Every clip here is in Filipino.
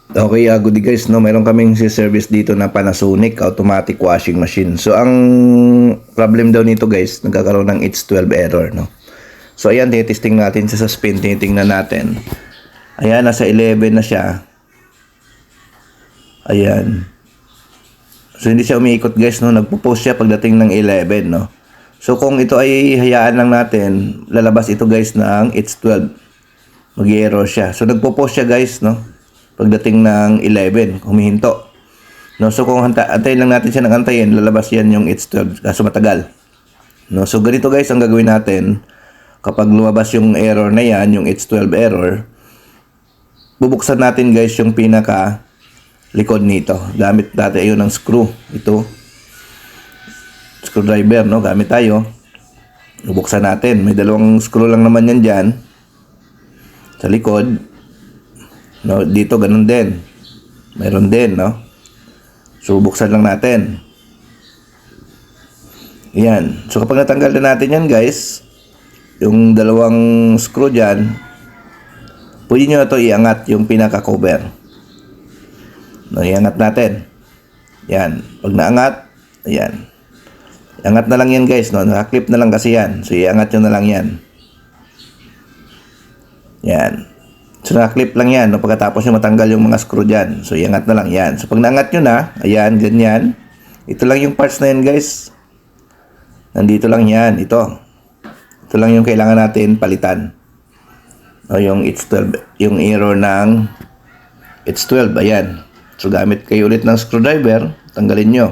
Okay, good day guys, no, meron kaming si service dito na Panasonic automatic washing machine. So ang problem daw nito guys, nagkakaroon ng H12 error, no. So ayan, testing natin sa spin, titingnan natin. Ayan, nasa 11 na siya. Ayan. So hindi siya umiikot guys, no, nagpo-post siya pagdating ng 11, no. So kung ito ay hayaan lang natin, lalabas ito guys ng H12. Mag-error siya. So nagpo-post siya guys, no. Pagdating ng 11, humihinto. No, so kung antayin lang natin siya ng antayin, lalabas yan yung H12 kaso matagal. No, so ganito guys ang gagawin natin kapag lumabas yung error na yan, yung H12 error. Bubuksan natin guys yung pinaka likod nito. Gamit natin ayun ng screw. Ito. Screwdriver, no, gamit tayo. Bubuksan natin. May dalawang screw lang naman yan dyan. Sa likod. No, dito ganun din. Meron din, no? So, buksan lang natin. Yan. So, kapag natanggal na natin yan, guys, yung dalawang screw dyan, pwede nyo ito iangat yung pinaka-cover. No, iangat natin. Yan. Pag naangat, ayan. Iangat na lang yan, guys, no? Naka-clip na lang kasi yan. So, iangat nyo na lang yan. Yan. So, naka-clip lang yan, no? Pagkatapos nyo matanggal yung mga screw dyan. So, iangat na lang yan. So, pag naangat nyo na, ayan, ganyan. Ito lang yung parts na yan, guys. Nandito lang yan, ito. Ito lang yung kailangan natin palitan. O, yung H12, yung error ng H12, ayan. So, gamit kayo ulit ng screwdriver, tanggalin nyo.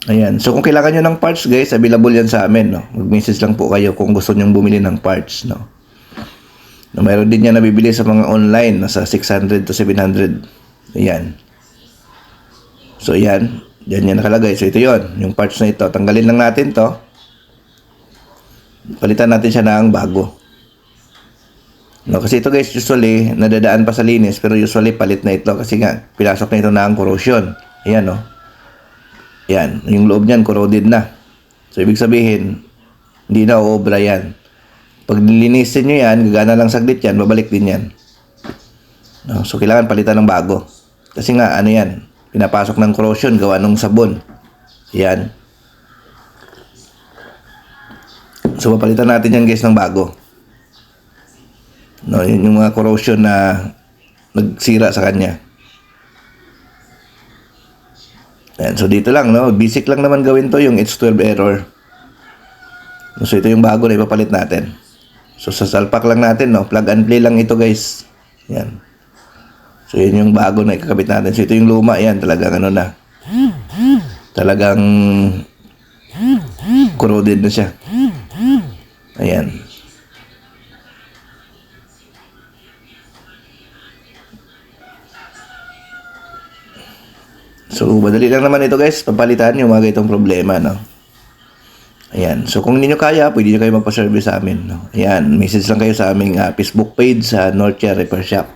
Ayan. So, kung kailangan nyo ng parts, guys, available yan sa amin, no? Mag-message lang po kayo kung gusto nyo bumili ng parts, no? No, mayroon din yan nabibili sa mga online, nasa 600 to 700. Ayan. So, ayan. Diyan yan nakalagay. So, ito yon, yung parts na ito. Tanggalin lang natin to. Palitan natin siya ng bago. No, kasi ito guys, usually, nadadaan pa sa linis, pero usually, palit na ito. Kasi nga, pinasok na ito ng corrosion. Ayan, no. Ayan. Yung loob niyan, corroded na. So, ibig sabihin, hindi na uobra yan. Pag nilinisin nyo yan, gagana lang saglit yan, babalik din yan. No, so, kailangan palitan ng bago. Kasi nga, ano yan, pinapasok ng corrosion, gawa ng sabon. Yan. So, papalitan natin yan guys ng bago. No, yun yung mga corrosion na nagsira sa kanya. Yan. So, dito lang, no, basic lang naman gawin to, yung H12 error. So, ito yung bago na ipapalit natin. So, sa salpak lang natin, no? Plug and play lang ito, guys. Yan. So, yun yung bago na ikakabit natin. So, ito yung luma. Yan, talagang ano na. Talagang corroded na siya. Ayan. So, madali lang naman ito, guys. Papalitan yung mga itong problema, no? Ayan. So, kung hindi nyo kaya, pwede nyo kayo magpa-service sa amin. No? Ayan. Message lang kayo sa aming Facebook page sa Northshire Repair Shop.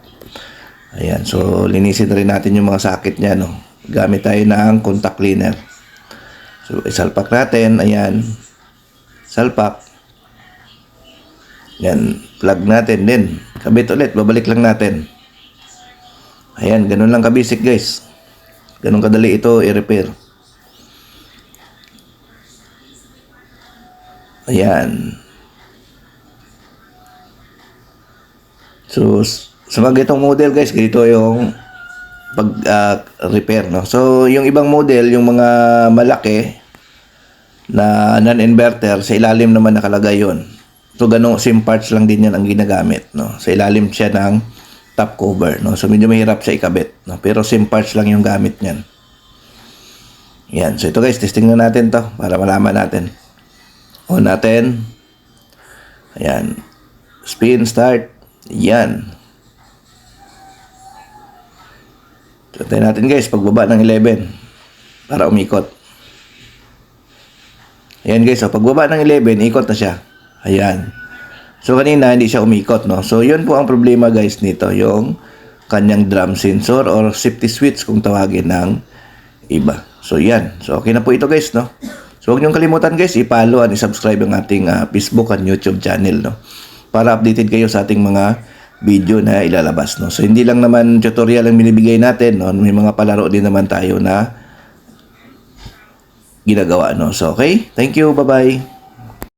Ayan. So, linisin na rin natin yung mga sakit niya. No? Gamit tayo ng contact cleaner. So, isalpak natin. Ayan. Salpak. Ayan. Plug natin din. Kabit ulit. Babalik lang natin. Ayan. Ganun lang kabisik, guys. Ganun kadali ito i-repair. Ayan. So, sa mga itong model guys, ganito yung pag-repair, no? So, yung ibang model, yung mga malaki na non-inverter, sa ilalim naman nakalagay yun. So, ganun, same parts lang din yan ang ginagamit, no? Sa ilalim siya ng top cover, no? So, medyo mahirap siya ikabit, no? Pero same parts lang yung gamit niyan. Yan. So, ito guys, testing na natin to para malaman natin. On natin. Ayan. Spin, start. Ayan. So, tayo natin guys, pagbaba ng 11 para umikot. Ayan guys, so pagbaba ng 11, ikot na siya. Ayan. So, kanina hindi siya umikot, no? So, yun po ang problema guys nito, yung kanyang drum sensor or safety switch kung tawagin ng iba. So, yan. So, okay na po ito guys, no? So, huwag niyong kalimutan guys, i-follow at i-subscribe ang ating Facebook at YouTube channel, no? Para updated kayo sa ating mga video na ilalabas, no. So hindi lang naman tutorial ang binibigay natin, no. May mga palaro din naman tayo na ginagawa, no. So okay, thank you, bye bye.